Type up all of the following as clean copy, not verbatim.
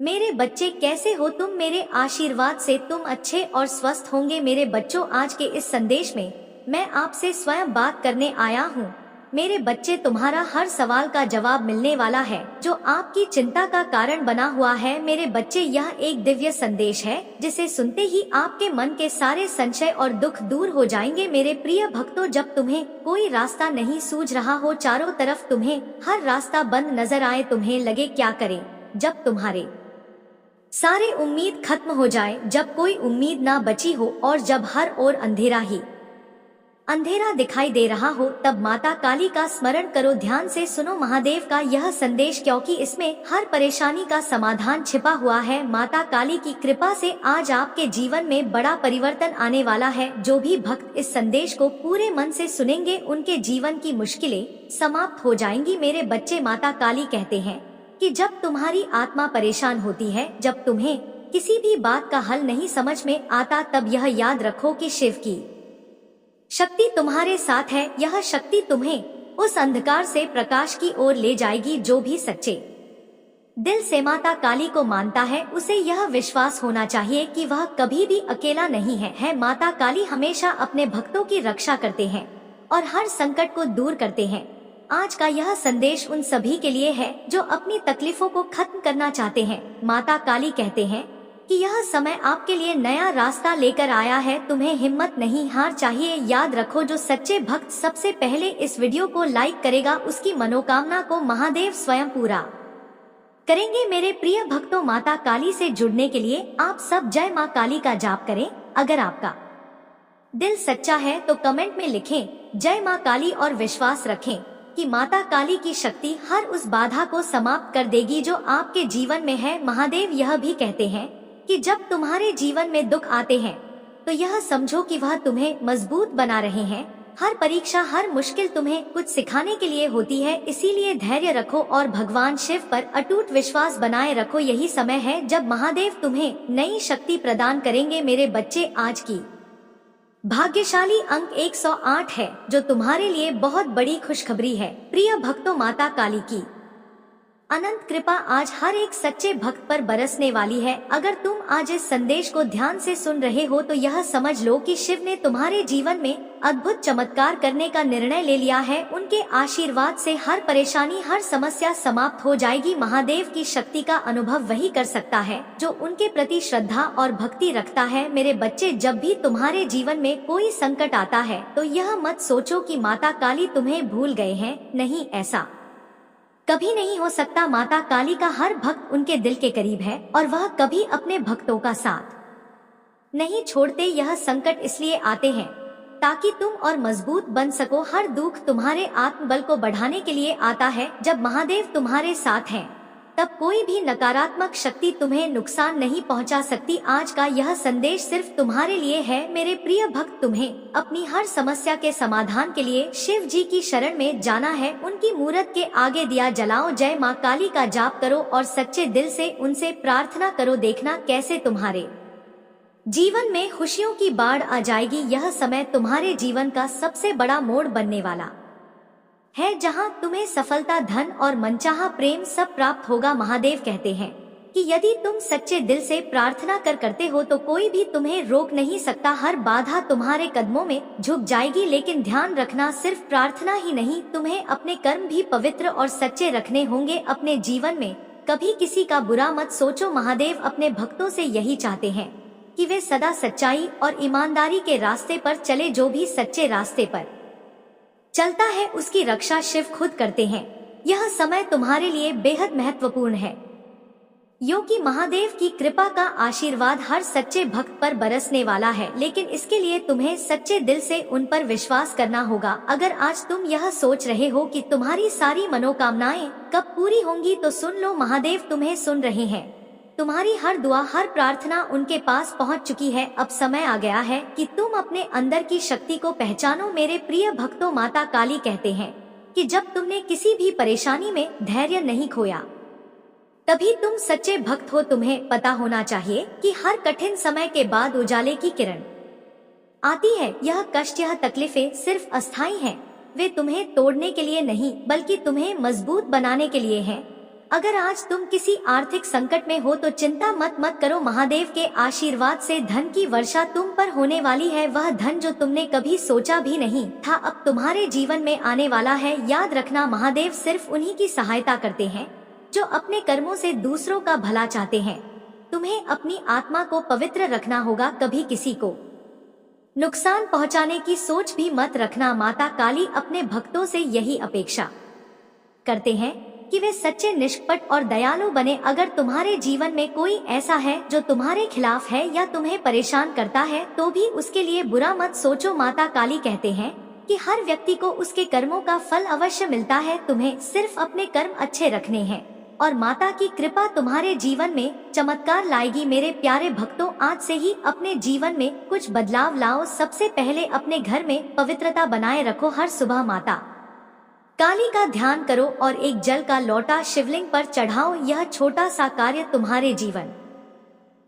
मेरे बच्चे कैसे हो तुम? मेरे आशीर्वाद से तुम अच्छे और स्वस्थ होंगे। मेरे बच्चों, आज के इस संदेश में मैं आपसे स्वयं बात करने आया हूँ। मेरे बच्चे, तुम्हारा हर सवाल का जवाब मिलने वाला है जो आपकी चिंता का कारण बना हुआ है। मेरे बच्चे, यह एक दिव्य संदेश है जिसे सुनते ही आपके मन के सारे संशय और दुख दूर हो जाएंगे। मेरे प्रिय भक्तों, जब तुम्हें कोई रास्ता नहीं सूझ रहा हो, चारों तरफ तुम्हें हर रास्ता बंद नजर आए, तुम्हें लगे क्या करें, जब तुम्हारे सारे उम्मीद खत्म हो जाए, जब कोई उम्मीद ना बची हो और जब हर ओर अंधेरा ही अंधेरा दिखाई दे रहा हो, तब माता काली का स्मरण करो। ध्यान से सुनो महादेव का यह संदेश, क्योंकि इसमें हर परेशानी का समाधान छिपा हुआ है। माता काली की कृपा से आज आपके जीवन में बड़ा परिवर्तन आने वाला है। जो भी भक्त इस संदेश को पूरे मन से सुनेंगे, उनके जीवन की मुश्किलें समाप्त हो जाएंगी। मेरे बच्चे, माता काली कहते हैं कि जब तुम्हारी आत्मा परेशान होती है, जब तुम्हें किसी भी बात का हल नहीं समझ में आता, तब यह याद रखो कि शिव की शक्ति तुम्हारे साथ है। यह शक्ति तुम्हें उस अंधकार से प्रकाश की ओर ले जाएगी। जो भी सच्चे दिल से माता काली को मानता है, उसे यह विश्वास होना चाहिए कि वह कभी भी अकेला नहीं है। माता काली हमेशा अपने भक्तों की रक्षा करते हैं और हर संकट को दूर करते हैं। आज का यह संदेश उन सभी के लिए है जो अपनी तकलीफों को खत्म करना चाहते हैं। माता काली कहते हैं कि यह समय आपके लिए नया रास्ता लेकर आया है। तुम्हें हिम्मत नहीं हार चाहिए। याद रखो, जो सच्चे भक्त सबसे पहले इस वीडियो को लाइक करेगा, उसकी मनोकामना को महादेव स्वयं पूरा करेंगे। मेरे प्रिय भक्तों, माता काली से जुड़ने के लिए आप सब जय माँ काली का जाप करें। अगर आपका दिल सच्चा है तो कमेंट में लिखें जय माँ काली और विश्वास रखें कि माता काली की शक्ति हर उस बाधा को समाप्त कर देगी जो आपके जीवन में है। महादेव यह भी कहते हैं कि जब तुम्हारे जीवन में दुख आते हैं तो यह समझो कि वह तुम्हें मजबूत बना रहे हैं। हर परीक्षा, हर मुश्किल तुम्हें कुछ सिखाने के लिए होती है। इसीलिए धैर्य रखो और भगवान शिव पर अटूट विश्वास बनाए रखो। यही समय है जब महादेव तुम्हें नई शक्ति प्रदान करेंगे। मेरे बच्चे, आज की भाग्यशाली अंक 108 है, जो तुम्हारे लिए बहुत बड़ी खुशखबरी है। प्रिय भक्तों, माता काली की अनंत कृपा आज हर एक सच्चे भक्त पर बरसने वाली है। अगर तुम आज इस संदेश को ध्यान से सुन रहे हो तो यह समझ लो कि शिव ने तुम्हारे जीवन में अद्भुत चमत्कार करने का निर्णय ले लिया है। उनके आशीर्वाद से हर परेशानी, हर समस्या समाप्त हो जाएगी। महादेव की शक्ति का अनुभव वही कर सकता है जो उनके प्रति श्रद्धा और भक्ति रखता है। मेरे बच्चे, जब भी तुम्हारे जीवन में कोई संकट आता है तो यह मत सोचो कि माता काली तुम्हें भूल गए हैं। नहीं, ऐसा कभी नहीं हो सकता। माता काली का हर भक्त उनके दिल के करीब है और वह कभी अपने भक्तों का साथ नहीं छोड़ते। यह संकट इसलिए आते हैं ताकि तुम और मजबूत बन सको। हर दुख तुम्हारे आत्मबल को बढ़ाने के लिए आता है। जब महादेव तुम्हारे साथ हैं, तब कोई भी नकारात्मक शक्ति तुम्हें नुकसान नहीं पहुंचा सकती। आज का यह संदेश सिर्फ तुम्हारे लिए है। मेरे प्रिय भक्त, तुम्हें अपनी हर समस्या के समाधान के लिए शिव जी की शरण में जाना है। उनकी मूर्त के आगे दिया जलाओ, जय माँ काली का जाप करो और सच्चे दिल से उनसे प्रार्थना करो। देखना कैसे तुम्हारे जीवन में खुशियों की बाढ़ आ जाएगी। यह समय तुम्हारे जीवन का सबसे बड़ा मोड़ बनने वाला है, जहां तुम्हें सफलता, धन और मनचाहा प्रेम सब प्राप्त होगा। महादेव कहते हैं कि यदि तुम सच्चे दिल से प्रार्थना करते हो तो कोई भी तुम्हें रोक नहीं सकता। हर बाधा तुम्हारे कदमों में झुक जाएगी। लेकिन ध्यान रखना, सिर्फ प्रार्थना ही नहीं, तुम्हें अपने कर्म भी पवित्र और सच्चे रखने होंगे। अपने जीवन में कभी किसी का बुरा मत सोचो। महादेव अपने भक्तों से यही चाहते हैं कि वे सदा सच्चाई और ईमानदारी के रास्ते पर चले। जो भी सच्चे रास्ते पर चलता है उसकी रक्षा शिव खुद करते हैं। यह समय तुम्हारे लिए बेहद महत्वपूर्ण है, क्योंकि महादेव की कृपा का आशीर्वाद हर सच्चे भक्त पर बरसने वाला है। लेकिन इसके लिए तुम्हें सच्चे दिल से उन पर विश्वास करना होगा। अगर आज तुम यह सोच रहे हो कि तुम्हारी सारी मनोकामनाएं कब पूरी होंगी, तो सुन लो, महादेव तुम्हें सुन रहे हैं। तुम्हारी हर दुआ, हर प्रार्थना उनके पास पहुंच चुकी है। अब समय आ गया है कि तुम अपने अंदर की शक्ति को पहचानो। मेरे प्रिय भक्तों, माता काली कहते हैं कि जब तुमने किसी भी परेशानी में धैर्य नहीं खोया, तभी तुम सच्चे भक्त हो। तुम्हें पता होना चाहिए कि हर कठिन समय के बाद उजाले की किरण आती है। यह कष्ट, यह तकलीफें सिर्फ अस्थायी हैं। वे तुम्हें तोड़ने के लिए नहीं, बल्कि तुम्हें मजबूत बनाने के लिए हैं। अगर आज तुम किसी आर्थिक संकट में हो तो चिंता मत करो, महादेव के आशीर्वाद से धन की वर्षा तुम पर होने वाली है। वह धन जो तुमने कभी सोचा भी नहीं था अब तुम्हारे जीवन में आने वाला है। याद रखना, महादेव सिर्फ उन्हीं की सहायता करते हैं जो अपने कर्मों से दूसरों का भला चाहते हैं। तुम्हें अपनी आत्मा को पवित्र रखना होगा, कभी किसी को नुकसान पहुंचाने की सोच भी मत रखना। माता काली अपने भक्तों से यही अपेक्षा करते हैं कि वे सच्चे, निष्कपट और दयालु बने। अगर तुम्हारे जीवन में कोई ऐसा है जो तुम्हारे खिलाफ है या तुम्हें परेशान करता है तो भी उसके लिए बुरा मत सोचो। माता काली कहते हैं कि हर व्यक्ति को उसके कर्मों का फल अवश्य मिलता है। तुम्हें सिर्फ अपने कर्म अच्छे रखने हैं और माता की कृपा तुम्हारे जीवन में चमत्कार लाएगी। मेरे प्यारे भक्तों, आज से ही अपने जीवन में कुछ बदलाव लाओ। सबसे पहले अपने घर में पवित्रता बनाए रखो। हर सुबह माता काली का ध्यान करो और एक जल का लोटा शिवलिंग पर चढ़ाओ। यह छोटा सा कार्य तुम्हारे जीवन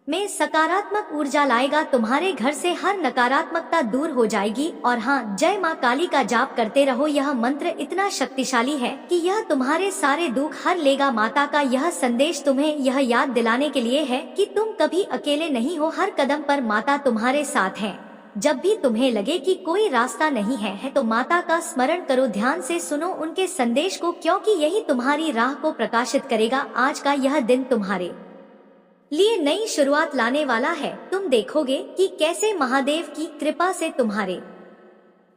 में सकारात्मक ऊर्जा लाएगा। तुम्हारे घर से हर नकारात्मकता दूर हो जाएगी। और हाँ, जय माँ काली का जाप करते रहो। यह मंत्र इतना शक्तिशाली है कि यह तुम्हारे सारे दुख हर लेगा। माता का यह संदेश तुम्हें यह याद दिलाने के लिए है कि तुम कभी अकेले नहीं हो। हर कदम पर माता तुम्हारे साथ है। जब भी तुम्हें लगे कि कोई रास्ता नहीं है तो माता का स्मरण करो, ध्यान से सुनो उनके संदेश को, क्योंकि यही तुम्हारी राह को प्रकाशित करेगा। आज का यह दिन तुम्हारे लिए नई शुरुआत लाने वाला है। तुम देखोगे कि कैसे महादेव की कृपा से तुम्हारे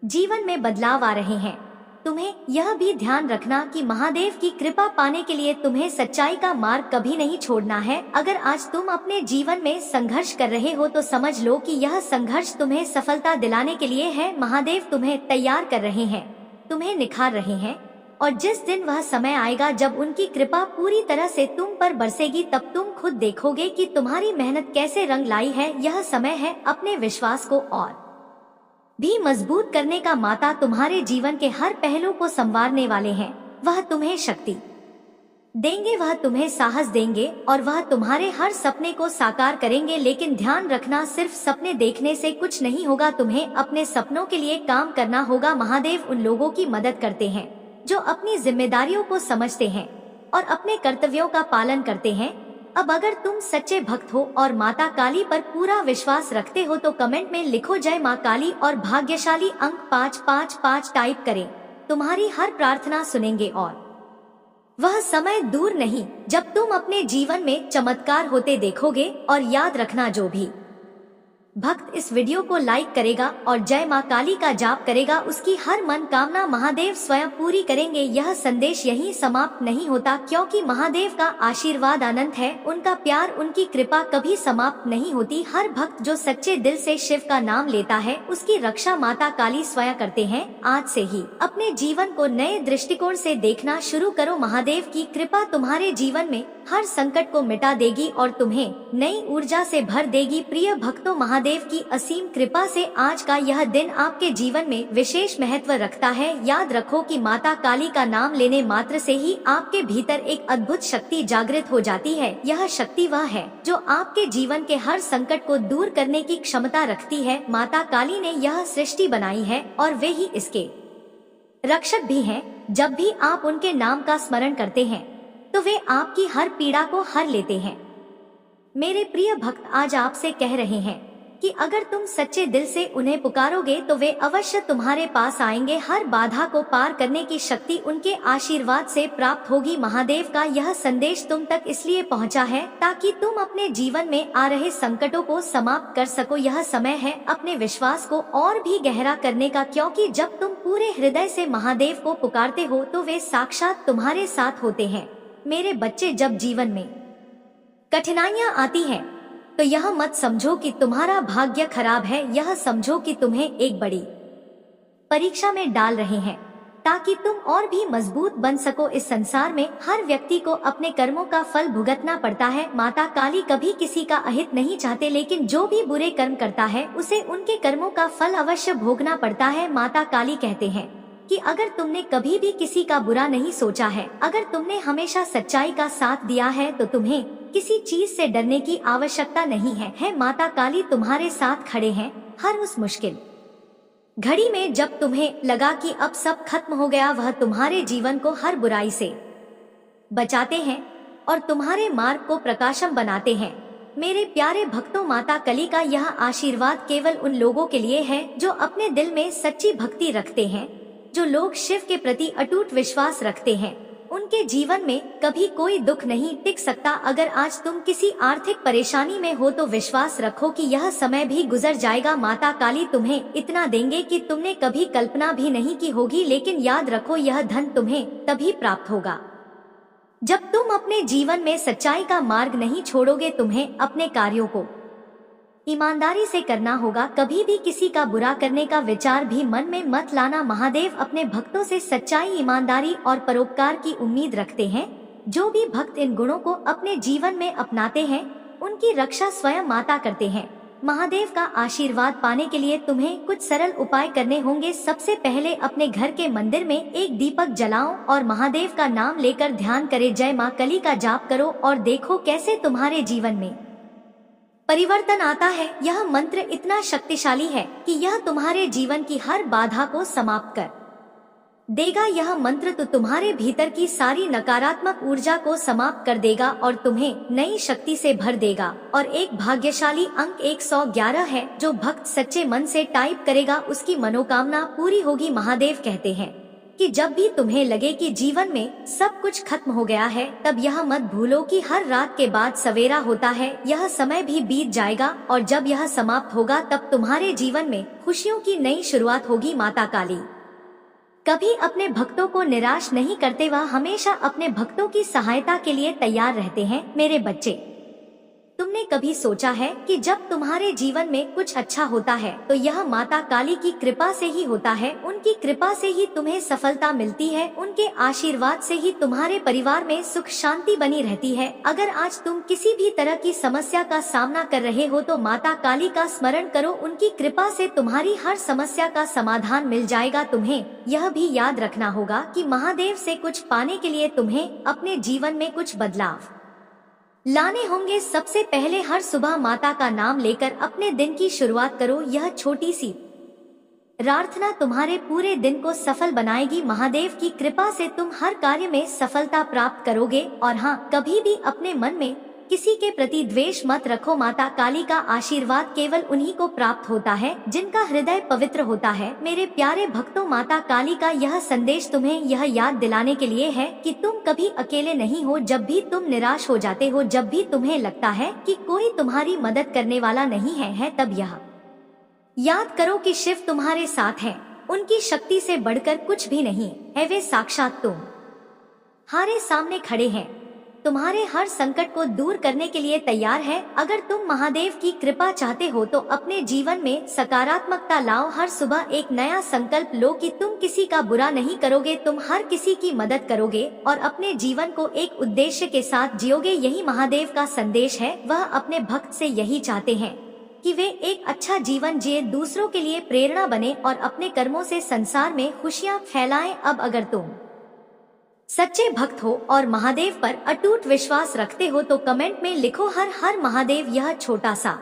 जीवन में बदलाव आ रहे हैं। तुम्हें यह भी ध्यान रखना कि महादेव की कृपा पाने के लिए तुम्हें सच्चाई का मार्ग कभी नहीं छोड़ना है। अगर आज तुम अपने जीवन में संघर्ष कर रहे हो तो समझ लो कि यह संघर्ष तुम्हें सफलता दिलाने के लिए है। महादेव तुम्हें तैयार कर रहे हैं, तुम्हें निखार रहे हैं और जिस दिन वह समय आएगा जब उनकी कृपा पूरी तरह से तुम पर बरसेगी तब तुम खुद देखोगे कि तुम्हारी मेहनत कैसे रंग लाई है। यह समय है अपने विश्वास को और भी मजबूत करने का। माता तुम्हारे जीवन के हर पहलू को संवारने वाले हैं। वह तुम्हें शक्ति देंगे, वह तुम्हें साहस देंगे और वह तुम्हारे हर सपने को साकार करेंगे। लेकिन ध्यान रखना, सिर्फ सपने देखने से कुछ नहीं होगा, तुम्हें अपने सपनों के लिए काम करना होगा। महादेव उन लोगों की मदद करते हैं जो अपनी जिम्मेदारियों को समझते हैं और अपने कर्तव्यों का पालन करते हैं। अब अगर तुम सच्चे भक्त हो और माता काली पर पूरा विश्वास रखते हो तो कमेंट में लिखो जय माँ काली और भाग्यशाली अंक 555 टाइप करें। तुम्हारी हर प्रार्थना सुनेंगे और वह समय दूर नहीं जब तुम अपने जीवन में चमत्कार होते देखोगे। और याद रखना, जो भी भक्त इस वीडियो को लाइक करेगा और जय माँ काली का जाप करेगा उसकी हर मन कामना महादेव स्वयं पूरी करेंगे। यह संदेश यहीं समाप्त नहीं होता, क्योंकि महादेव का आशीर्वाद अनंत है, उनका प्यार, उनकी कृपा कभी समाप्त नहीं होती। हर भक्त जो सच्चे दिल से शिव का नाम लेता है उसकी रक्षा माता काली स्वयं करते हैं। आज से ही अपने जीवन को नए दृष्टिकोण से देखना शुरू करो। महादेव की कृपा तुम्हारे जीवन में हर संकट को मिटा देगी और तुम्हें नई ऊर्जा से भर देगी। प्रिय भक्तों, महादेव की असीम कृपा से आज का यह दिन आपके जीवन में विशेष महत्व रखता है। याद रखो कि माता काली का नाम लेने मात्र से ही आपके भीतर एक अद्भुत शक्ति जागृत हो जाती है। यह शक्ति वह है जो आपके जीवन के हर संकट को दूर करने की क्षमता रखती है। माता काली ने यह सृष्टि बनाई है और वे ही इसके रक्षक भी हैं। जब भी आप उनके नाम का स्मरण करते हैं तो वे आपकी हर पीड़ा को हर लेते हैं। मेरे प्रिय भक्त, आज आपसे कह रहे हैं कि अगर तुम सच्चे दिल से उन्हें पुकारोगे तो वे अवश्य तुम्हारे पास आएंगे। हर बाधा को पार करने की शक्ति उनके आशीर्वाद से प्राप्त होगी। महादेव का यह संदेश तुम तक इसलिए पहुंचा है ताकि तुम अपने जीवन में आ रहे संकटों को समाप्त कर सको। यह समय है अपने विश्वास को और भी गहरा करने का, क्योंकि जब तुम पूरे हृदय से महादेव को पुकारते हो तो वे साक्षात तुम्हारे साथ होते हैं। मेरे बच्चे, जब जीवन में कठिनाइयां आती हैं तो यह मत समझो कि तुम्हारा भाग्य खराब है, यह समझो कि तुम्हें एक बड़ी परीक्षा में डाल रहे हैं ताकि तुम और भी मजबूत बन सको। इस संसार में हर व्यक्ति को अपने कर्मों का फल भुगतना पड़ता है। माता काली कभी किसी का अहित नहीं चाहते, लेकिन जो भी बुरे कर्म करता है उसे उनके कर्मों का फल अवश्य भोगना पड़ता है। माता काली कहते हैं कि अगर तुमने कभी भी किसी का बुरा नहीं सोचा है, अगर तुमने हमेशा सच्चाई का साथ दिया है तो तुम्हें किसी चीज से डरने की आवश्यकता नहीं है। माता काली तुम्हारे साथ खड़े हैं हर उस मुश्किल घड़ी में। जब तुम्हें लगा कि अब सब खत्म हो गया, वह तुम्हारे जीवन को हर बुराई से बचाते हैं। और तुम्हारे मार्ग को प्रकाशम बनाते हैं। मेरे प्यारे भक्तों, माता काली का यह आशीर्वाद केवल उन लोगों के लिए है जो अपने दिल में सच्ची भक्ति रखते हैं। जो लोग शिव के प्रति अटूट विश्वास रखते हैं, उनके जीवन में कभी कोई दुख नहीं टिक सकता। अगर आज तुम किसी आर्थिक परेशानी में हो तो विश्वास रखो कि यह समय भी गुजर जाएगा। माता काली तुम्हें इतना देंगे कि तुमने कभी कल्पना भी नहीं की होगी। लेकिन याद रखो, यह धन तुम्हें तभी प्राप्त होगा जब तुम अपने जीवन में सच्चाई का मार्ग नहीं छोड़ोगे। तुम्हें अपने कार्यों को ईमानदारी से करना होगा। कभी भी किसी का बुरा करने का विचार भी मन में मत लाना। महादेव अपने भक्तों से सच्चाई, ईमानदारी और परोपकार की उम्मीद रखते हैं। जो भी भक्त इन गुणों को अपने जीवन में अपनाते हैं, उनकी रक्षा स्वयं माता करते हैं। महादेव का आशीर्वाद पाने के लिए तुम्हें कुछ सरल उपाय करने होंगे। सबसे पहले अपने घर के मंदिर में एक दीपक जलाओ और महादेव का नाम लेकर ध्यान करे। जय मां काली का जाप करो और देखो कैसे तुम्हारे जीवन में परिवर्तन आता है। यह मंत्र इतना शक्तिशाली है कि यह तुम्हारे जीवन की हर बाधा को समाप्त कर देगा। यह मंत्र तो तुम्हारे भीतर की सारी नकारात्मक ऊर्जा को समाप्त कर देगा और तुम्हें नई शक्ति से भर देगा। और एक भाग्यशाली अंक 111 है। जो भक्त सच्चे मन से टाइप करेगा उसकी मनोकामना पूरी होगी। महादेव कहते हैं कि जब भी तुम्हें लगे कि जीवन में सब कुछ खत्म हो गया है, तब यह मत भूलो कि हर रात के बाद सवेरा होता है। यह समय भी बीत जाएगा और जब यह समाप्त होगा तब तुम्हारे जीवन में खुशियों की नई शुरुआत होगी। माता काली कभी अपने भक्तों को निराश नहीं करते, वह हमेशा अपने भक्तों की सहायता के लिए तैयार रहते हैं। मेरे बच्चे, तुमने कभी सोचा है कि जब तुम्हारे जीवन में कुछ अच्छा होता है तो यह माता काली की कृपा से ही होता है। उनकी कृपा से ही तुम्हें सफलता मिलती है। उनके आशीर्वाद से ही तुम्हारे परिवार में सुख शांति बनी रहती है। अगर आज तुम किसी भी तरह की समस्या का सामना कर रहे हो तो माता काली का स्मरण करो। उनकी कृपा से तुम्हारी हर समस्या का समाधान मिल जाएगा। तुम्हें यह भी याद रखना होगा कि महादेव से कुछ पाने के लिए तुम्हें अपने जीवन में कुछ बदलाव लाने होंगे। सबसे पहले हर सुबह माता का नाम लेकर अपने दिन की शुरुआत करो। यह छोटी सी प्रार्थना तुम्हारे पूरे दिन को सफल बनाएगी। महादेव की कृपा से तुम हर कार्य में सफलता प्राप्त करोगे। और हाँ, कभी भी अपने मन में किसी के प्रति द्वेष मत रखो। माता काली का आशीर्वाद केवल उन्हीं को प्राप्त होता है जिनका हृदय पवित्र होता है। मेरे प्यारे भक्तों, माता काली का यह संदेश तुम्हें यह याद दिलाने के लिए है कि तुम कभी अकेले नहीं हो। जब भी तुम निराश हो जाते हो, जब भी तुम्हें लगता है कि कोई तुम्हारी मदद करने वाला नहीं है, तब यह याद करो कि शिव तुम्हारे साथ हैं। उनकी शक्ति से बढ़कर कुछ भी नहीं है। वे साक्षात तुम्हारे सामने खड़े हैं, तुम्हारे हर संकट को दूर करने के लिए तैयार है। अगर तुम महादेव की कृपा चाहते हो तो अपने जीवन में सकारात्मकता लाओ। हर सुबह एक नया संकल्प लो कि तुम किसी का बुरा नहीं करोगे, तुम हर किसी की मदद करोगे और अपने जीवन को एक उद्देश्य के साथ जियोगे। यही महादेव का संदेश है। वह अपने भक्त से यही चाहते हैं कि वे एक अच्छा जीवन जिए, दूसरों के लिए प्रेरणा बने और अपने कर्मों से संसार में खुशियाँ फैलाएं। अब अगर तुम सच्चे भक्त हो और महादेव पर अटूट विश्वास रखते हो तो कमेंट में लिखो हर हर महादेव। यह छोटा सा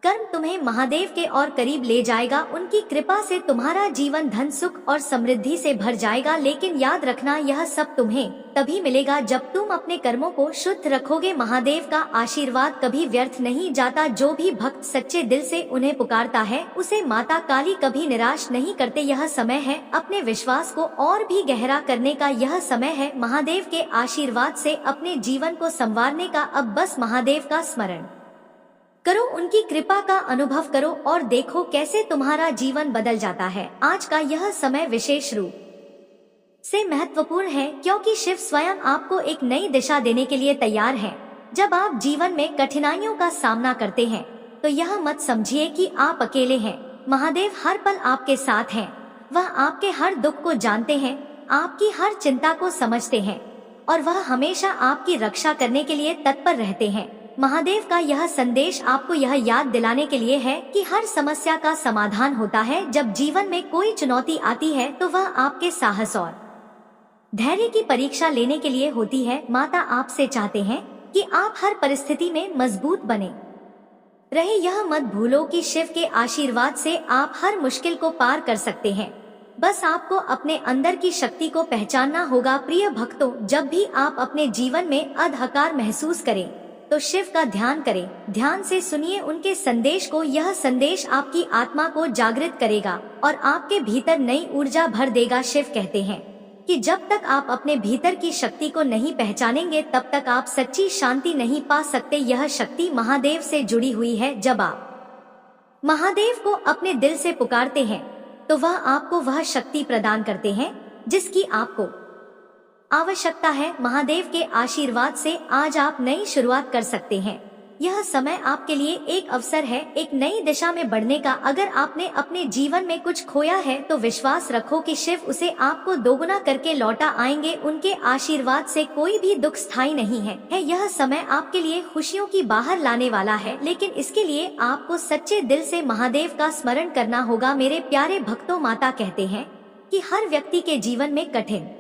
कर्म तुम्हें महादेव के और करीब ले जाएगा। उनकी कृपा से तुम्हारा जीवन धन, सुख और समृद्धि से भर जाएगा। लेकिन याद रखना, यह सब तुम्हें तभी मिलेगा जब तुम अपने कर्मों को शुद्ध रखोगे। महादेव का आशीर्वाद कभी व्यर्थ नहीं जाता। जो भी भक्त सच्चे दिल से उन्हें पुकारता है, उसे माता काली कभी निराश नहीं करते। यह समय है अपने विश्वास को और भी गहरा करने का। यह समय है महादेव के आशीर्वाद से अपने जीवन को संवारने का। अब बस महादेव का स्मरण करो, उनकी कृपा का अनुभव करो और देखो कैसे तुम्हारा जीवन बदल जाता है। आज का यह समय विशेष रूप से महत्वपूर्ण है क्योंकि शिव स्वयं आपको एक नई दिशा देने के लिए तैयार है। जब आप जीवन में कठिनाइयों का सामना करते हैं तो यह मत समझिए कि आप अकेले हैं। महादेव हर पल आपके साथ हैं। वह आपके हर दुख को जानते हैं, आपकी हर चिंता को समझते हैं और वह हमेशा आपकी रक्षा करने के लिए तत्पर रहते हैं। महादेव का यह संदेश आपको यह याद दिलाने के लिए है कि हर समस्या का समाधान होता है। जब जीवन में कोई चुनौती आती है तो वह आपके साहस और धैर्य की परीक्षा लेने के लिए होती है। माता आपसे चाहते हैं कि आप हर परिस्थिति में मजबूत बने रहे। यह मत भूलो कि शिव के आशीर्वाद से आप हर मुश्किल को पार कर सकते हैं। बस आपको अपने अंदर की शक्ति को पहचानना होगा। प्रिय भक्तों, जब भी आप अपने जीवन में अंधकार महसूस करें तो शिव का ध्यान करें। ध्यान से सुनिए उनके संदेश को। यह संदेश आपकी आत्मा को जागृत करेगा और आपके भीतर नई ऊर्जा भर देगा। शिव कहते हैं कि जब तक आप अपने भीतर की शक्ति को नहीं पहचानेंगे तब तक आप सच्ची शांति नहीं पा सकते। यह शक्ति महादेव से जुड़ी हुई है। जब आप महादेव को अपने दिल से पुकारते हैं तो वह आपको वह शक्ति प्रदान करते हैं जिसकी आपको आवश्यकता है। महादेव के आशीर्वाद से आज आप नई शुरुआत कर सकते हैं। यह समय आपके लिए एक अवसर है, एक नई दिशा में बढ़ने का। अगर आपने अपने जीवन में कुछ खोया है तो विश्वास रखो कि शिव उसे आपको दोगुना करके लौटा आएंगे। उनके आशीर्वाद से कोई भी दुख स्थायी नहीं है। यह समय आपके लिए खुशियों की बाहर लाने वाला है, लेकिन इसके लिए आपको सच्चे दिल से महादेव का स्मरण करना होगा। मेरे प्यारे भक्तों, माता कहते हैं कि हर व्यक्ति के जीवन में कठिन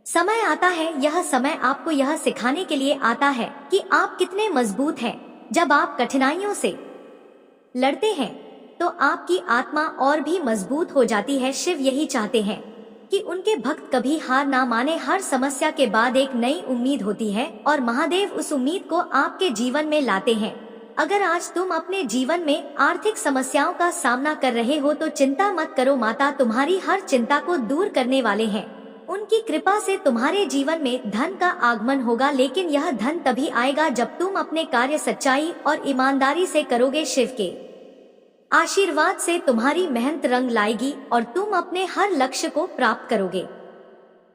समय आता है। यह समय आपको यह सिखाने के लिए आता है कि आप कितने मजबूत हैं। जब आप कठिनाइयों से लड़ते हैं तो आपकी आत्मा और भी मजबूत हो जाती है। शिव यही चाहते हैं कि उनके भक्त कभी हार ना माने। हर समस्या के बाद एक नई उम्मीद होती है और महादेव उस उम्मीद को आपके जीवन में लाते हैं। अगर आज तुम अपने जीवन में आर्थिक समस्याओं का सामना कर रहे हो तो चिंता मत करो। माता तुम्हारी हर चिंता को दूर करने वाले हैं। उनकी कृपा से तुम्हारे जीवन में धन का आगमन होगा, लेकिन यह धन तभी आएगा जब तुम अपने कार्य सच्चाई और ईमानदारी से करोगे। शिव के आशीर्वाद से तुम्हारी मेहनत रंग लाएगी और तुम अपने हर लक्ष्य को प्राप्त करोगे।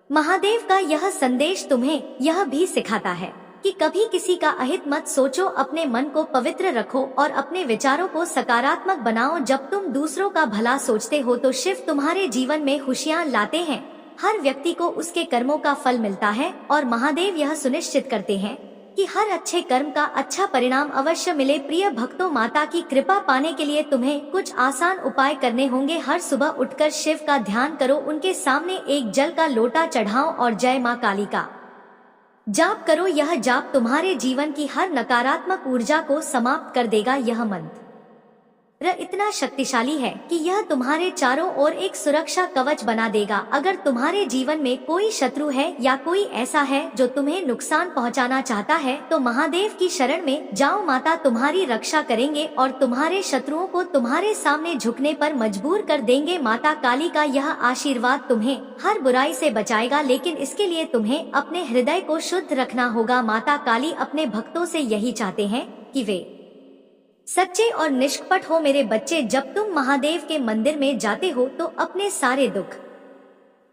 महादेव का यह संदेश तुम्हें यह भी सिखाता है कि कभी किसी का अहित मत सोचो। अपने मन को पवित्र रखो और अपने विचारों को सकारात्मक बनाओ। जब तुम दूसरों का भला सोचते हो तो शिव तुम्हारे जीवन में खुशियाँ लाते हैं। हर व्यक्ति को उसके कर्मों का फल मिलता है और महादेव यह सुनिश्चित करते हैं कि हर अच्छे कर्म का अच्छा परिणाम अवश्य मिले। प्रिय भक्तों, माता की कृपा पाने के लिए तुम्हें कुछ आसान उपाय करने होंगे। हर सुबह उठकर शिव का ध्यान करो, उनके सामने एक जल का लोटा चढ़ाओ और जय मां काली का जाप करो। यह जाप तुम्हारे जीवन की हर नकारात्मक ऊर्जा को समाप्त कर देगा। यह मंत्र इतना शक्तिशाली है कि यह तुम्हारे चारों ओर एक सुरक्षा कवच बना देगा। अगर तुम्हारे जीवन में कोई शत्रु है या कोई ऐसा है जो तुम्हें नुकसान पहुंचाना चाहता है तो महादेव की शरण में जाओ। माता तुम्हारी रक्षा करेंगे और तुम्हारे शत्रुओं को तुम्हारे सामने झुकने पर मजबूर कर देंगे। माता काली का यह आशीर्वाद तुम्हें हर बुराई से बचाएगा, लेकिन इसके लिए तुम्हें अपने हृदय को शुद्ध रखना होगा। माता काली अपने भक्तों से यही चाहते हैं कि वे सच्चे और निष्कपट हो। मेरे बच्चे, जब तुम महादेव के मंदिर में जाते हो तो अपने सारे दुख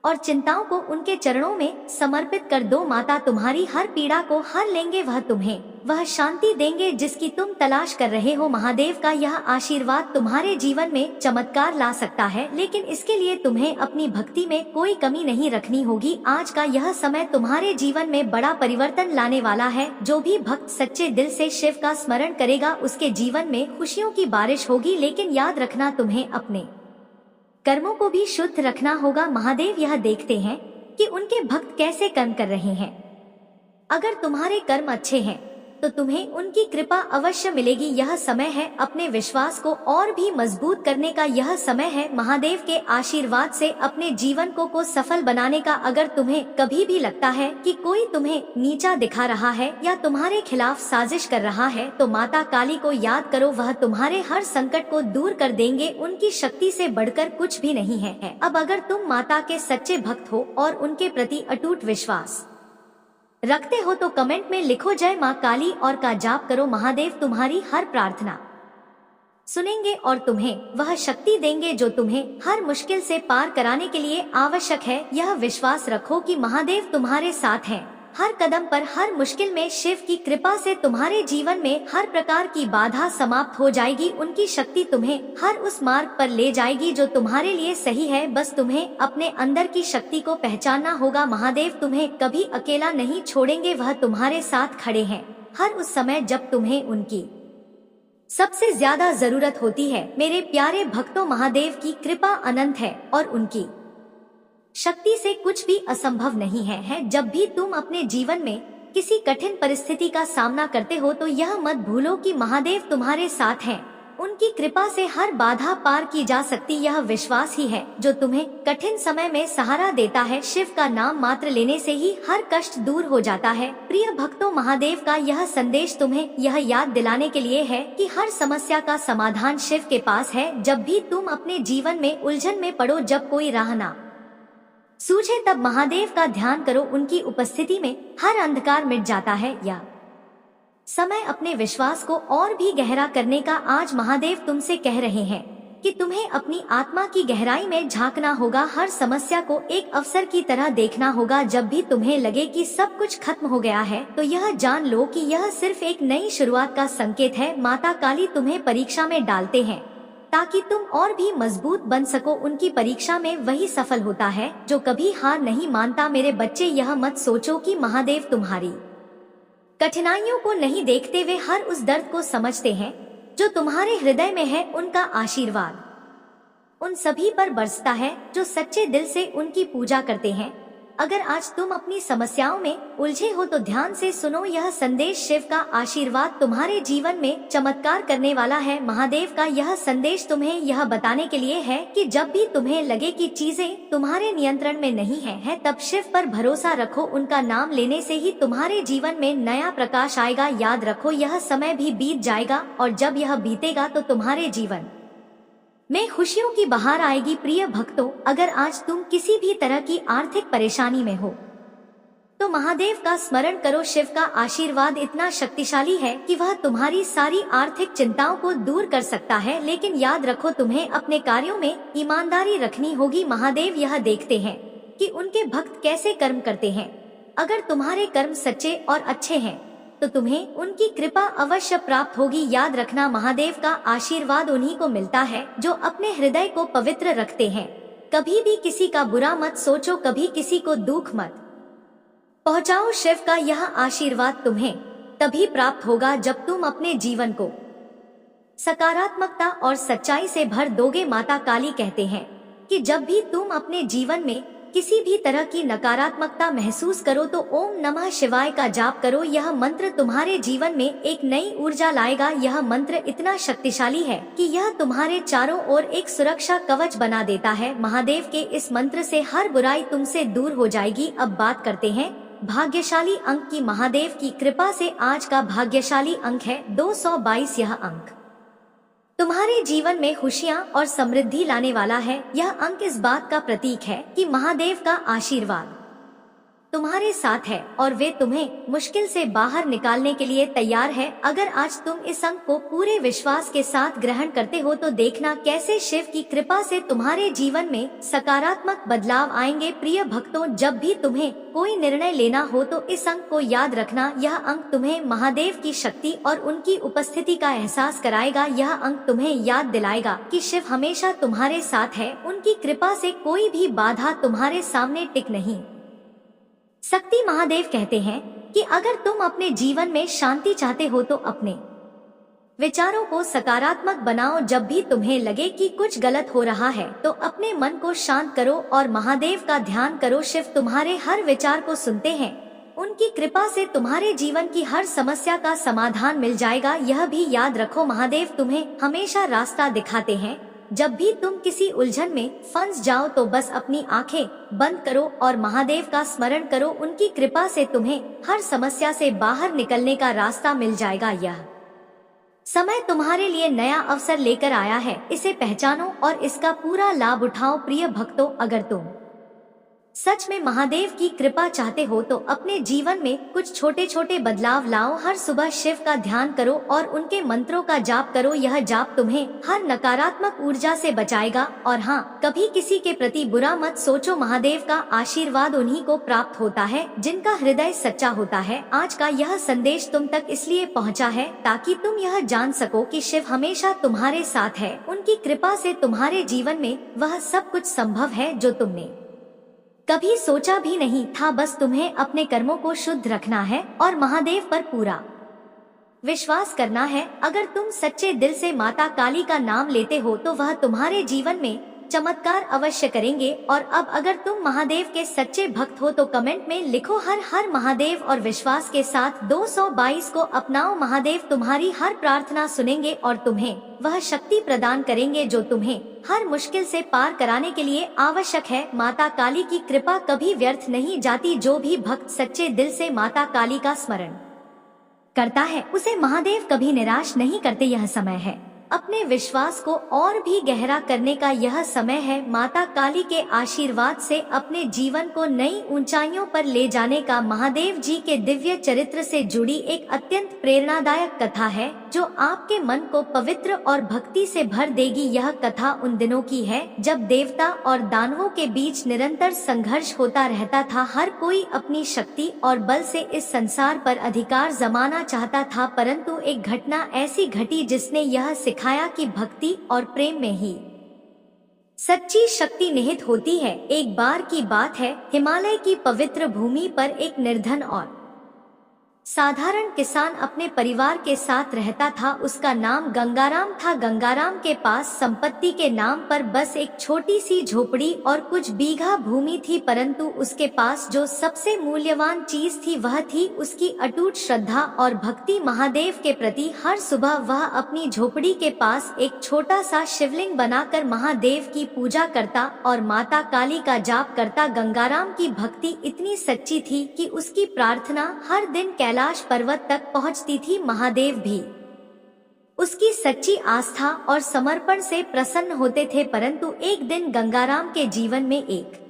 और चिंताओं को उनके चरणों में समर्पित कर दो। माता तुम्हारी हर पीड़ा को हर लेंगे। वह तुम्हें वह शांति देंगे जिसकी तुम तलाश कर रहे हो। महादेव का यह आशीर्वाद तुम्हारे जीवन में चमत्कार ला सकता है, लेकिन इसके लिए तुम्हें अपनी भक्ति में कोई कमी नहीं रखनी होगी। आज का यह समय तुम्हारे जीवन में बड़ा परिवर्तन लाने वाला है। जो भी भक्त सच्चे दिल से शिव का स्मरण करेगा उसके जीवन में खुशियों की बारिश होगी। लेकिन याद रखना, तुम्हें अपने कर्मों को भी शुद्ध रखना होगा। महादेव यह देखते हैं कि उनके भक्त कैसे कर्म कर रहे हैं। अगर तुम्हारे कर्म अच्छे हैं तो तुम्हें उनकी कृपा अवश्य मिलेगी। यह समय है अपने विश्वास को और भी मजबूत करने का। यह समय है महादेव के आशीर्वाद से अपने जीवन को सफल बनाने का। अगर तुम्हें कभी भी लगता है कि कोई तुम्हें नीचा दिखा रहा है या तुम्हारे खिलाफ साजिश कर रहा है तो माता काली को याद करो, वह तुम्हारे हर संकट को दूर कर देंगे। उनकी शक्ति से बढ़कर कुछ भी नहीं है। अब अगर तुम माता के सच्चे भक्त हो और उनके प्रति अटूट विश्वास रखते हो तो कमेंट में लिखो जय मां काली और का जाप करो। महादेव तुम्हारी हर प्रार्थना सुनेंगे और तुम्हें वह शक्ति देंगे जो तुम्हें हर मुश्किल से पार कराने के लिए आवश्यक है। यह विश्वास रखो कि महादेव तुम्हारे साथ हैं। हर कदम पर, हर मुश्किल में शिव की कृपा से तुम्हारे जीवन में हर प्रकार की बाधा समाप्त हो जाएगी। उनकी शक्ति तुम्हें हर उस मार्ग पर ले जाएगी जो तुम्हारे लिए सही है। बस तुम्हें अपने अंदर की शक्ति को पहचानना होगा। महादेव तुम्हें कभी अकेला नहीं छोड़ेंगे, वह तुम्हारे साथ खड़े हैं हर उस समय जब तुम्हें उनकी सबसे ज्यादा जरूरत होती है। मेरे प्यारे भक्तों, महादेव की कृपा अनंत है और उनकी शक्ति से कुछ भी असंभव नहीं है। जब भी तुम अपने जीवन में किसी कठिन परिस्थिति का सामना करते हो तो यह मत भूलो कि महादेव तुम्हारे साथ हैं। उनकी कृपा से हर बाधा पार की जा सकती, यह विश्वास ही है जो तुम्हें कठिन समय में सहारा देता है। शिव का नाम मात्र लेने से ही हर कष्ट दूर हो जाता है। प्रिय भक्तों, महादेव का यह संदेश तुम्हें यह याद दिलाने के लिए है कि हर समस्या का समाधान शिव के पास है। जब भी तुम अपने जीवन में उलझन में पड़ो, जब कोई राह ना सूझे, तब महादेव का ध्यान करो। उनकी उपस्थिति में हर अंधकार मिट जाता है। या समय अपने विश्वास को और भी गहरा करने का आज महादेव तुमसे कह रहे हैं कि तुम्हें अपनी आत्मा की गहराई में झांकना होगा। हर समस्या को एक अवसर की तरह देखना होगा। जब भी तुम्हें लगे कि सब कुछ खत्म हो गया है, तो यह जान लो कि यह सिर्फ एक नई शुरुआत का संकेत है। माता काली तुम्हें परीक्षा में डालते हैं ताकि तुम और भी मजबूत बन सको। उनकी परीक्षा में वही सफल होता है जो कभी हार नहीं मानता। मेरे बच्चे, यह मत सोचो कि महादेव तुम्हारी कठिनाइयों को नहीं देखते, वे हर उस दर्द को समझते हैं जो तुम्हारे हृदय में है। उनका आशीर्वाद उन सभी पर बरसता है जो सच्चे दिल से उनकी पूजा करते हैं। अगर आज तुम अपनी समस्याओं में उलझे हो तो ध्यान से सुनो, यह संदेश शिव का आशीर्वाद तुम्हारे जीवन में चमत्कार करने वाला है। महादेव का यह संदेश तुम्हें यह बताने के लिए है कि जब भी तुम्हें लगे कि चीजें तुम्हारे नियंत्रण में नहीं है, तब शिव पर भरोसा रखो। उनका नाम लेने से ही तुम्हारे जीवन में नया प्रकाश आएगा। याद रखो, यह समय भी बीत जाएगा और जब यह बीतेगा तो तुम्हारे जीवन में खुशियों की बहार आएगी। प्रिय भक्तों, अगर आज तुम किसी भी तरह की आर्थिक परेशानी में हो तो महादेव का स्मरण करो। शिव का आशीर्वाद इतना शक्तिशाली है कि वह तुम्हारी सारी आर्थिक चिंताओं को दूर कर सकता है। लेकिन याद रखो, तुम्हें अपने कार्यों में ईमानदारी रखनी होगी। महादेव यह देखते हैं कि उनके भक्त कैसे कर्म करते हैं। अगर तुम्हारे कर्म सच्चे और अच्छे हैं तो तुम्हें उनकी कृपा अवश्य प्राप्त होगी। याद रखना, महादेव का आशीर्वाद उन्हीं को मिलता है जो अपने हृदय को पवित्र रखते हैं। कभी भी किसी का बुरा मत सोचो, कभी किसी को दुख मत पहुंचाओ। शिव का यह आशीर्वाद तुम्हें तभी प्राप्त होगा जब तुम अपने जीवन को सकारात्मकता और सच्चाई से भर दोगे। माता काली कहते हैं कि जब भी तुम अपने जीवन में किसी भी तरह की नकारात्मकता महसूस करो तो ओम नमः शिवाय का जाप करो। यह मंत्र तुम्हारे जीवन में एक नई ऊर्जा लाएगा। यह मंत्र इतना शक्तिशाली है कि यह तुम्हारे चारों ओर एक सुरक्षा कवच बना देता है। महादेव के इस मंत्र से हर बुराई तुमसे दूर हो जाएगी। अब बात करते हैं भाग्यशाली अंक की। महादेव की कृपा से आज का भाग्यशाली अंक है 222। यह अंक तुम्हारे जीवन में खुशियां और समृद्धि लाने वाला है। यह अंक इस बात का प्रतीक है कि महादेव का आशीर्वाद तुम्हारे साथ है और वे तुम्हें मुश्किल से बाहर निकालने के लिए तैयार है। अगर आज तुम इस अंक को पूरे विश्वास के साथ ग्रहण करते हो तो देखना कैसे शिव की कृपा से तुम्हारे जीवन में सकारात्मक बदलाव आएंगे। प्रिय भक्तों, जब भी तुम्हें कोई निर्णय लेना हो तो इस अंक को याद रखना। यह अंक तुम्हें महादेव की शक्ति और उनकी उपस्थिति का एहसास कराएगा। यह अंक तुम्हें याद दिलाएगा कि शिव हमेशा तुम्हारे साथ है। उनकी कृपा से कोई भी बाधा तुम्हारे सामने टिक नहीं सकती। महादेव कहते हैं कि अगर तुम अपने जीवन में शांति चाहते हो तो अपने विचारों को सकारात्मक बनाओ। जब भी तुम्हें लगे कि कुछ गलत हो रहा है तो अपने मन को शांत करो और महादेव का ध्यान करो। शिव तुम्हारे हर विचार को सुनते हैं। उनकी कृपा से तुम्हारे जीवन की हर समस्या का समाधान मिल जाएगा। यह भी याद रखो, महादेव तुम्हें हमेशा रास्ता दिखाते हैं। जब भी तुम किसी उलझन में फंस जाओ तो बस अपनी आंखें बंद करो और महादेव का स्मरण करो। उनकी कृपा से तुम्हें हर समस्या से बाहर निकलने का रास्ता मिल जाएगा। यह समय तुम्हारे लिए नया अवसर लेकर आया है, इसे पहचानो और इसका पूरा लाभ उठाओ। प्रिय भक्तों, अगर तुम सच में महादेव की कृपा चाहते हो तो अपने जीवन में कुछ छोटे छोटे बदलाव लाओ। हर सुबह शिव का ध्यान करो और उनके मंत्रों का जाप करो। यह जाप तुम्हें हर नकारात्मक ऊर्जा से बचाएगा। और हाँ, कभी किसी के प्रति बुरा मत सोचो। महादेव का आशीर्वाद उन्हीं को प्राप्त होता है जिनका हृदय सच्चा होता है। आज का यह संदेश तुम तक इसलिए पहुँचा है ताकि तुम यह जान सको कि शिव हमेशा तुम्हारे साथ है। उनकी कृपा से तुम्हारे जीवन में वह सब कुछ संभव है जो तुमने कभी सोचा भी नहीं था। बस तुम्हें अपने कर्मों को शुद्ध रखना है और महादेव पर पूरा विश्वास करना है। अगर तुम सच्चे दिल से माता काली का नाम लेते हो तो वह तुम्हारे जीवन में चमत्कार अवश्य करेंगे। और अब अगर तुम महादेव के सच्चे भक्त हो तो कमेंट में लिखो हर हर महादेव और विश्वास के साथ 222 को अपनाओ। महादेव तुम्हारी हर प्रार्थना सुनेंगे और तुम्हें वह शक्ति प्रदान करेंगे जो तुम्हें हर मुश्किल से पार कराने के लिए आवश्यक है। माता काली की कृपा कभी व्यर्थ नहीं जाती। जो भी भक्त सच्चे दिल से माता काली का स्मरण करता है उसे महादेव कभी निराश नहीं करते। यह समय है अपने विश्वास को और भी गहरा करने का। यह समय है माता काली के आशीर्वाद से अपने जीवन को नई ऊंचाइयों पर ले जाने का। महादेव जी के दिव्य चरित्र से जुड़ी एक अत्यंत प्रेरणादायक कथा है जो आपके मन को पवित्र और भक्ति से भर देगी। यह कथा उन दिनों की है जब देवता और दानवों के बीच निरंतर संघर्ष होता रहता था। हर कोई अपनी शक्ति और बल से इस संसार पर अधिकार जमाना चाहता था, परंतु एक घटना ऐसी घटी जिसने यह सिखाया कि भक्ति और प्रेम में ही सच्ची शक्ति निहित होती है। एक बार की बात है, हिमालय की पवित्र भूमि पर एक निर्धन और साधारण किसान अपने परिवार के साथ रहता था। उसका नाम गंगाराम था। गंगाराम के पास संपत्ति के नाम पर बस एक छोटी सी झोपड़ी और कुछ बीघा भूमि थी, परंतु उसके पास जो सबसे मूल्यवान चीज थी वह थी उसकी अटूट श्रद्धा और भक्ति महादेव के प्रति। हर सुबह वह अपनी झोपड़ी के पास एक छोटा सा शिवलिंग बनाकर महादेव की पूजा करता और माता काली का जाप करता। गंगाराम की भक्ति इतनी सच्ची थी कि उसकी प्रार्थना हर दिन कैलाश पर्वत तक पहुंचती थी। महादेव भी उसकी सच्ची आस्था और समर्पण से प्रसन्न होते थे। परंतु एक दिन गंगाराम के जीवन में एक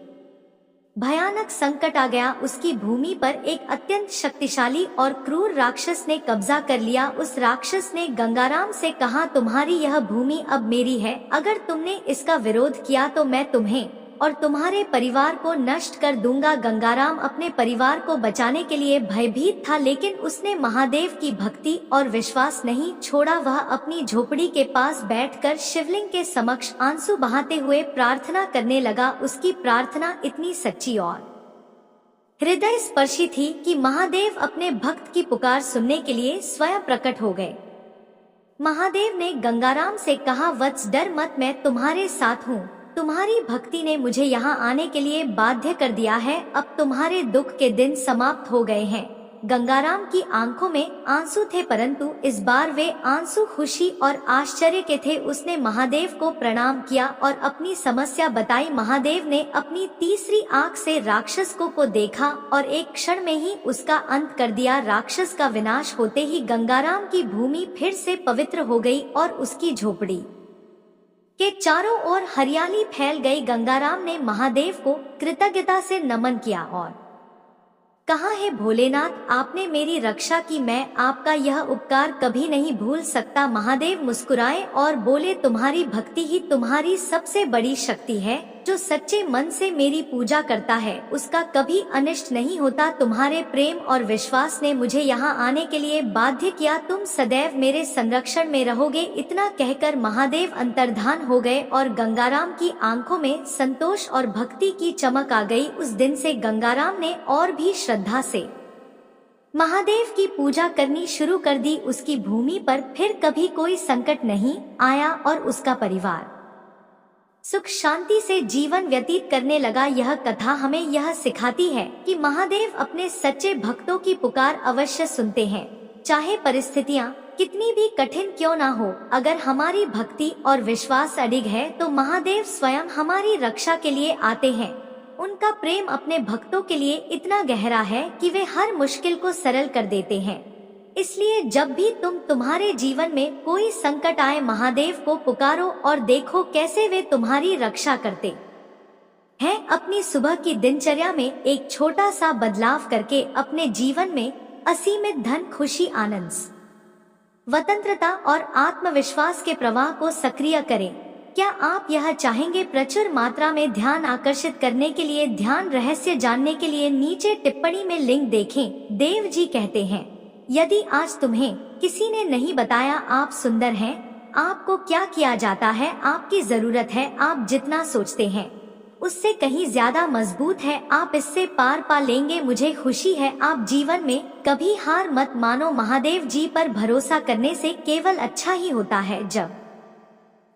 भयानक संकट आ गया। उसकी भूमि पर एक अत्यंत शक्तिशाली और क्रूर राक्षस ने कब्जा कर लिया। उस राक्षस ने गंगाराम से कहा, तुम्हारी यह भूमि अब मेरी है। अगर तुमने इसका विरोध किया तो मैं तुम्हें और तुम्हारे परिवार को नष्ट कर दूंगा। गंगाराम अपने परिवार को बचाने के लिए भयभीत था, लेकिन उसने महादेव की भक्ति और विश्वास नहीं छोड़ा। वह अपनी झोपड़ी के पास बैठकर शिवलिंग के समक्ष आंसू बहाते हुए प्रार्थना करने लगा। उसकी प्रार्थना इतनी सच्ची और हृदय स्पर्शी थी कि महादेव अपने भक्त की पुकार सुनने के लिए स्वयं प्रकट हो गए। महादेव ने गंगाराम से कहा, वत्स डर मत, मैं तुम्हारे साथ हूँ। तुम्हारी भक्ति ने मुझे यहाँ आने के लिए बाध्य कर दिया है। अब तुम्हारे दुख के दिन समाप्त हो गए हैं। गंगाराम की आंखों में आंसू थे, परंतु इस बार वे आंसू खुशी और आश्चर्य के थे। उसने महादेव को प्रणाम किया और अपनी समस्या बताई। महादेव ने अपनी तीसरी आंख से राक्षस को देखा और एक क्षण में ही उसका अंत कर दिया। राक्षस का विनाश होते ही गंगाराम की भूमि फिर से पवित्र हो गई और उसकी झोपड़ी के चारों ओर हरियाली फैल गई। गंगाराम ने महादेव को कृतज्ञता से नमन किया और कहा, हे भोलेनाथ, आपने मेरी रक्षा की, मैं आपका यह उपकार कभी नहीं भूल सकता। महादेव मुस्कुराए और बोले, तुम्हारी भक्ति ही तुम्हारी सबसे बड़ी शक्ति है। जो सच्चे मन से मेरी पूजा करता है उसका कभी अनिष्ट नहीं होता। तुम्हारे प्रेम और विश्वास ने मुझे यहाँ आने के लिए बाध्य किया। तुम सदैव मेरे संरक्षण में रहोगे। इतना कहकर महादेव अंतर्धान हो गए और गंगाराम की आंखों में संतोष और भक्ति की चमक आ गई। उस दिन से गंगाराम ने और भी श्रद्धा से महादेव की पूजा करनी शुरू कर दी। उसकी भूमि पर फिर कभी कोई संकट नहीं आया और उसका परिवार सुख शांति से जीवन व्यतीत करने लगा। यह कथा हमें यह सिखाती है कि महादेव अपने सच्चे भक्तों की पुकार अवश्य सुनते हैं, चाहे परिस्थितियाँ कितनी भी कठिन क्यों ना हो। अगर हमारी भक्ति और विश्वास अडिग है तो महादेव स्वयं हमारी रक्षा के लिए आते हैं। उनका प्रेम अपने भक्तों के लिए इतना गहरा है कि वे हर मुश्किल को सरल कर देते हैं। इसलिए जब भी तुम्हारे जीवन में कोई संकट आए, महादेव को पुकारो और देखो कैसे वे तुम्हारी रक्षा करते हैं। अपनी सुबह की दिनचर्या में एक छोटा सा बदलाव करके अपने जीवन में असीमित धन, खुशी, आनंद, स्वतंत्रता और आत्मविश्वास के प्रवाह को सक्रिय करें। क्या आप यह चाहेंगे? प्रचुर मात्रा में ध्यान आकर्षित करने के लिए ध्यान रहस्य जानने के लिए नीचे टिप्पणी में लिंक देखें। देव जी कहते हैं, यदि आज तुम्हें किसी ने नहीं बताया आप सुंदर हैं, आपको क्या किया जाता है, आपकी जरूरत है, आप जितना सोचते हैं उससे कहीं ज्यादा मजबूत है, आप इससे पार पा लेंगे। मुझे खुशी है आप जीवन में कभी हार मत मानो। महादेव जी पर भरोसा करने से केवल अच्छा ही होता है। जब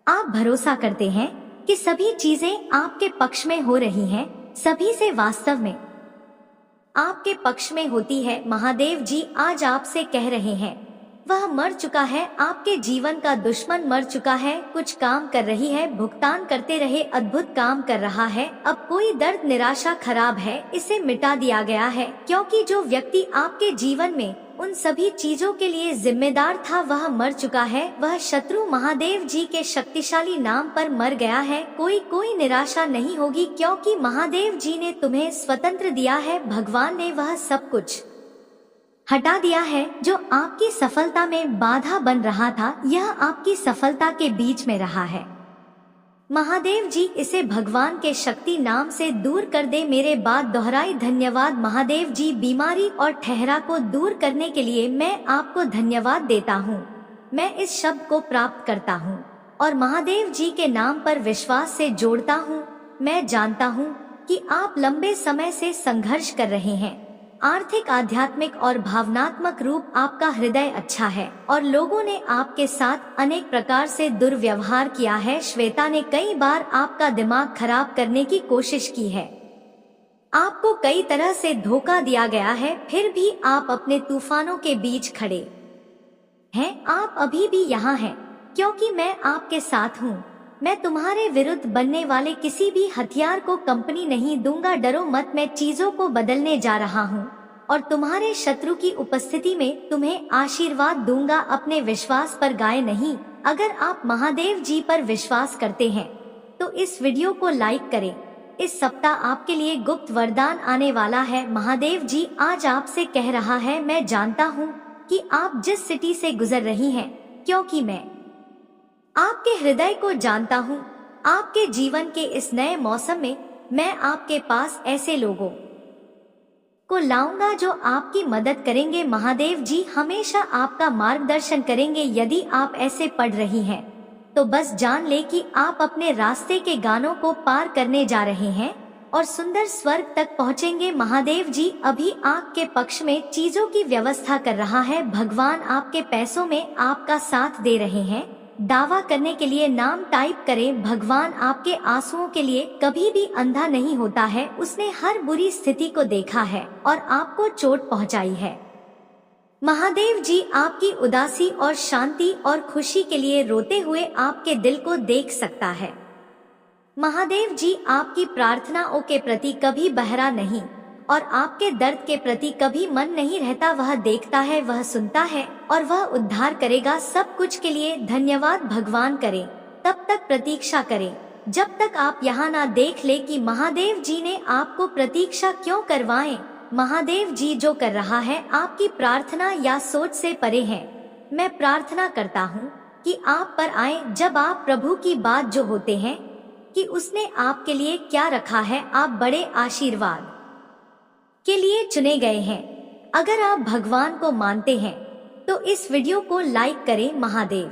आप भरोसा करते हैं कि सभी चीजें आपके पक्ष में हो रही हैं, सभी से वास्तव में आपके पक्ष में होती है। महादेव जी आज आपसे कह रहे हैं, वह मर चुका है, आपके जीवन का दुश्मन मर चुका है, कुछ काम कर रही है, भुगतान करते रहे, अद्भुत काम कर रहा है। अब कोई दर्द निराशा खराब है, इसे मिटा दिया गया है, क्योंकि जो व्यक्ति आपके जीवन में उन सभी चीजों के लिए जिम्मेदार था वह मर चुका है। वह शत्रु महादेव जी के शक्तिशाली नाम पर मर गया है। कोई निराशा नहीं होगी, क्योंकि महादेव जी ने तुम्हें स्वतंत्र दिया है। भगवान ने वह सब कुछ हटा दिया है जो आपकी सफलता में बाधा बन रहा था, यह आपकी सफलता के बीच में रहा है। महादेव जी इसे भगवान के शक्ति नाम से दूर कर दे। मेरे बात दोहराई। धन्यवाद महादेव जी, बीमारी और ठहरा को दूर करने के लिए मैं आपको धन्यवाद देता हूँ। मैं इस शब्द को प्राप्त करता हूँ और महादेव जी के नाम पर विश्वास से जोड़ता हूँ। मैं जानता हूँ कि आप लंबे समय से संघर्ष कर रहे हैं। आर्थिक, आध्यात्मिक और भावनात्मक रूप आपका हृदय अच्छा है और लोगों ने आपके साथ अनेक प्रकार से दुर्व्यवहार किया है। श्वेता ने कई बार आपका दिमाग खराब करने की कोशिश की है। आपको कई तरह से धोखा दिया गया है, फिर भी आप अपने तूफानों के बीच खड़े हैं। आप अभी भी यहाँ हैं, क्योंकि मैं आपके साथ हूँ। मैं तुम्हारे विरुद्ध बनने वाले किसी भी हथियार को कंपनी नहीं दूंगा। डरो मत, मैं चीजों को बदलने जा रहा हूँ और तुम्हारे शत्रु की उपस्थिति में तुम्हें आशीर्वाद दूंगा। अपने विश्वास पर गाए नहीं। अगर आप महादेव जी पर विश्वास करते हैं तो इस वीडियो को लाइक करें। इस सप्ताह आपके लिए गुप्त वरदान आने वाला है। महादेव जी आज आपसे कह रहा है, मैं जानता हूँ कि आप जिस सिटी से गुजर रही हैं, क्योंकि मैं आपके हृदय को जानता हूँ। आपके जीवन के इस नए मौसम में मैं आपके पास ऐसे लोगों को लाऊंगा जो आपकी मदद करेंगे। महादेव जी हमेशा आपका मार्गदर्शन करेंगे। यदि आप ऐसे पढ़ रही हैं तो बस जान ले कि आप अपने रास्ते के गानों को पार करने जा रहे हैं और सुंदर स्वर्ग तक पहुँचेंगे। महादेव जी अभी आपके पक्ष में चीजों की व्यवस्था कर रहा है। भगवान आपके पैसों में आपका साथ दे रहे हैं। दावा करने के लिए नाम टाइप करें। भगवान आपके आंसुओं के लिए कभी भी अंधा नहीं होता है। उसने हर बुरी स्थिति को देखा है और आपको चोट पहुंचाई है। महादेव जी आपकी उदासी और शांति और खुशी के लिए रोते हुए आपके दिल को देख सकता है। महादेव जी आपकी प्रार्थनाओं के प्रति कभी बहरा नहीं और आपके दर्द के प्रति कभी मन नहीं रहता। वह देखता है, वह सुनता है और वह उद्धार करेगा। सब कुछ के लिए धन्यवाद भगवान करें। तब तक प्रतीक्षा करें जब तक आप यहाँ ना देख ले कि महादेव जी ने आपको प्रतीक्षा क्यों करवाएं। महादेव जी जो कर रहा है आपकी प्रार्थना या सोच से परे है। मैं प्रार्थना करता हूँ कि आप पर आए जब आप प्रभु की बात जो होते हैं कि उसने आपके लिए क्या रखा है। आप बड़े आशीर्वाद के लिए चुने गए हैं। अगर आप भगवान को मानते हैं तो इस वीडियो को लाइक करें। महादेव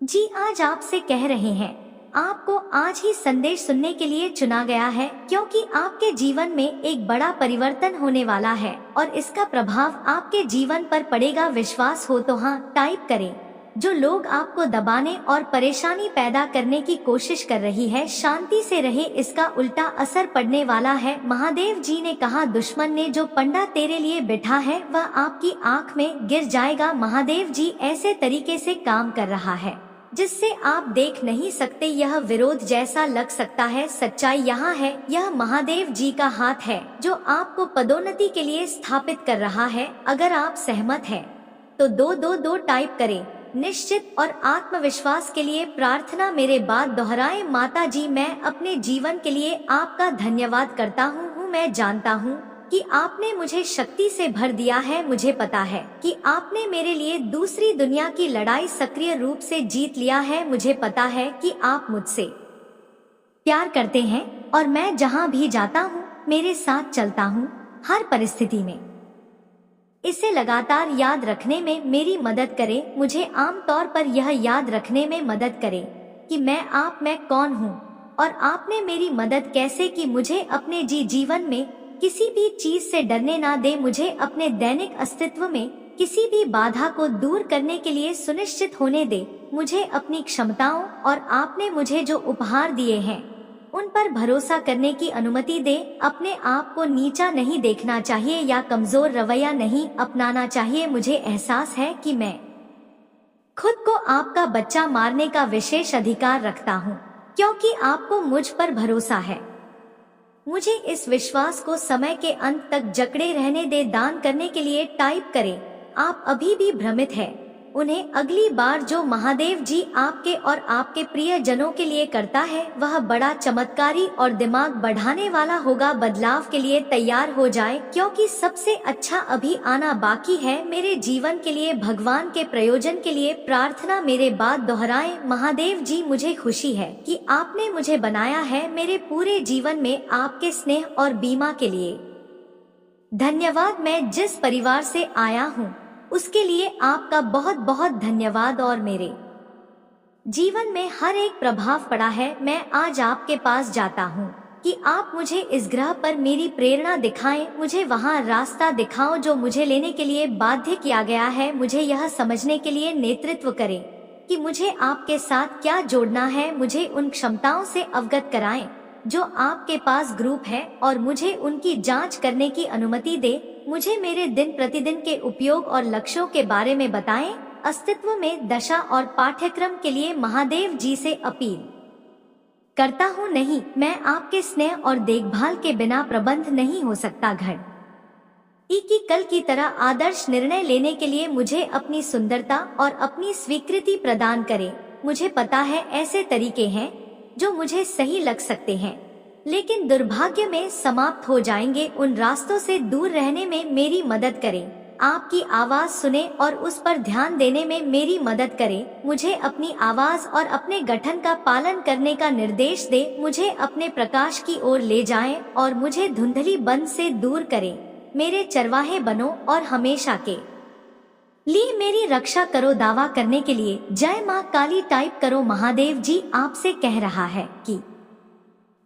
जी आज आपसे कह रहे हैं, आपको आज ही संदेश सुनने के लिए चुना गया है, क्योंकि आपके जीवन में एक बड़ा परिवर्तन होने वाला है और इसका प्रभाव आपके जीवन पर पड़ेगा। विश्वास हो तो हाँ टाइप करें। जो लोग आपको दबाने और परेशानी पैदा करने की कोशिश कर रही है, शांति से रहे, इसका उल्टा असर पड़ने वाला है। महादेव जी ने कहा, दुश्मन ने जो पंडा तेरे लिए बिठा है वह आपकी आंख में गिर जाएगा। महादेव जी ऐसे तरीके से काम कर रहा है जिससे आप देख नहीं सकते। यह विरोध जैसा लग सकता है, सच्चाई यहाँ है। यह महादेव जी का हाथ है जो आपको पदोन्नति के लिए स्थापित कर रहा है। अगर आप सहमत हैं तो 222 टाइप करें। निश्चित और आत्मविश्वास के लिए प्रार्थना। मेरे बात दोहराएं। माता जी मैं अपने जीवन के लिए आपका धन्यवाद करता हूँ। मैं जानता हूँ कि आपने मुझे शक्ति से भर दिया है। मुझे पता है कि आपने मेरे लिए दूसरी दुनिया की लड़ाई सक्रिय रूप से जीत लिया है। मुझे पता है कि आप मुझसे प्यार करते हैं और मैं जहाँ भी जाता हूँ मेरे साथ चलता हूँ हर परिस्थिति में। इसे लगातार याद रखने में मेरी मदद करें। मुझे आम तौर पर यह याद रखने में मदद करें कि मैं कौन हूँ और आपने मेरी मदद कैसे की। मुझे अपने जीवन में किसी भी चीज से डरने ना दे। मुझे अपने दैनिक अस्तित्व में किसी भी बाधा को दूर करने के लिए सुनिश्चित होने दे। मुझे अपनी क्षमताओं और आपने मुझे जो उपहार दिए हैं उन पर भरोसा करने की अनुमति दे। अपने आप को नीचा नहीं देखना चाहिए या कमजोर रवैया नहीं अपनाना चाहिए। मुझे एहसास है कि मैं खुद को आपका बच्चा मारने का विशेष अधिकार रखता हूँ, क्योंकि आपको मुझ पर भरोसा है। मुझे इस विश्वास को समय के अंत तक जकड़े रहने दे। दान करने के लिए टाइप करें। आप अभी भी भ्रमित हैं। उन्हें अगली बार जो महादेव जी आपके और आपके प्रिय जनों के लिए करता है वह बड़ा चमत्कारी और दिमाग बढ़ाने वाला होगा। बदलाव के लिए तैयार हो जाए, क्योंकि सबसे अच्छा अभी आना बाकी है। मेरे जीवन के लिए भगवान के प्रयोजन के लिए प्रार्थना। मेरे बात दोहराएं। महादेव जी, मुझे खुशी है कि आपने मुझे बनाया है। मेरे पूरे जीवन में आपके स्नेह और बीमा के लिए धन्यवाद। मैं जिस परिवार से आया हूँ उसके लिए आपका बहुत बहुत धन्यवाद और मेरे जीवन में हर एक प्रभाव पड़ा है। मैं आज आपके पास जाता हूँ कि आप मुझे इस ग्रह पर मेरी प्रेरणा दिखाएं। मुझे वहाँ रास्ता दिखाओ जो मुझे लेने के लिए बाध्य किया गया है। मुझे यह समझने के लिए नेतृत्व करें कि मुझे आपके साथ क्या जोड़ना है। मुझे उन क्षमताओं से अवगत कराएं जो आपके पास ग्रुप है और मुझे उनकी जांच करने की अनुमति दे। मुझे मेरे दिन प्रतिदिन के उपयोग और लक्ष्यों के बारे में बताएं। अस्तित्व में दशा और पाठ्यक्रम के लिए महादेव जी से अपील करता हूँ, नहीं, मैं आपके स्नेह और देखभाल के बिना प्रबंध नहीं हो सकता। घर की कल की तरह आदर्श निर्णय लेने के लिए मुझे अपनी सुंदरता और अपनी स्वीकृति प्रदान करें। मुझे पता है ऐसे तरीके हैं जो मुझे सही लग सकते हैं, लेकिन दुर्भाग्य में समाप्त हो जाएंगे। उन रास्तों से दूर रहने में मेरी मदद करें। आपकी आवाज सुने और उस पर ध्यान देने में मेरी मदद करें। मुझे अपनी आवाज और अपने गठन का पालन करने का निर्देश दे। मुझे अपने प्रकाश की ओर ले जाएं और मुझे धुंधली बंद से दूर करें। मेरे चरवाहे बनो और हमेशा के लिए मेरी रक्षा करो। दावा करने के लिए जय माँ काली टाइप करो। महादेव जी आपसे कह रहा है कि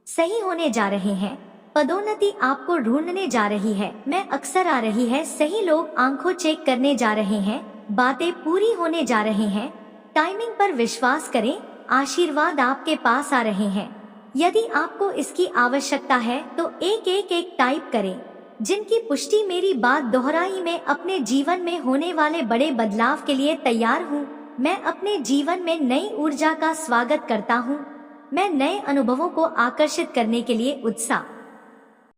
सही होने जा रहे हैं। पदोन्नति आपको ढूंढने जा रही है। मैं अक्सर आ रही है। सही लोग आंखों चेक करने जा रहे हैं। बातें पूरी होने जा रही हैं। टाइमिंग पर विश्वास करें। आशीर्वाद आपके पास आ रहे हैं। यदि आपको इसकी आवश्यकता है तो एक टाइप करें। जिनकी पुष्टि मेरी बात दोहराई। मैं अपने जीवन में होने वाले बड़े बदलाव के लिए तैयार हूँ। मैं अपने जीवन में नई ऊर्जा का स्वागत करता हूँ। मैं नए अनुभवों को आकर्षित करने के लिए उत्साह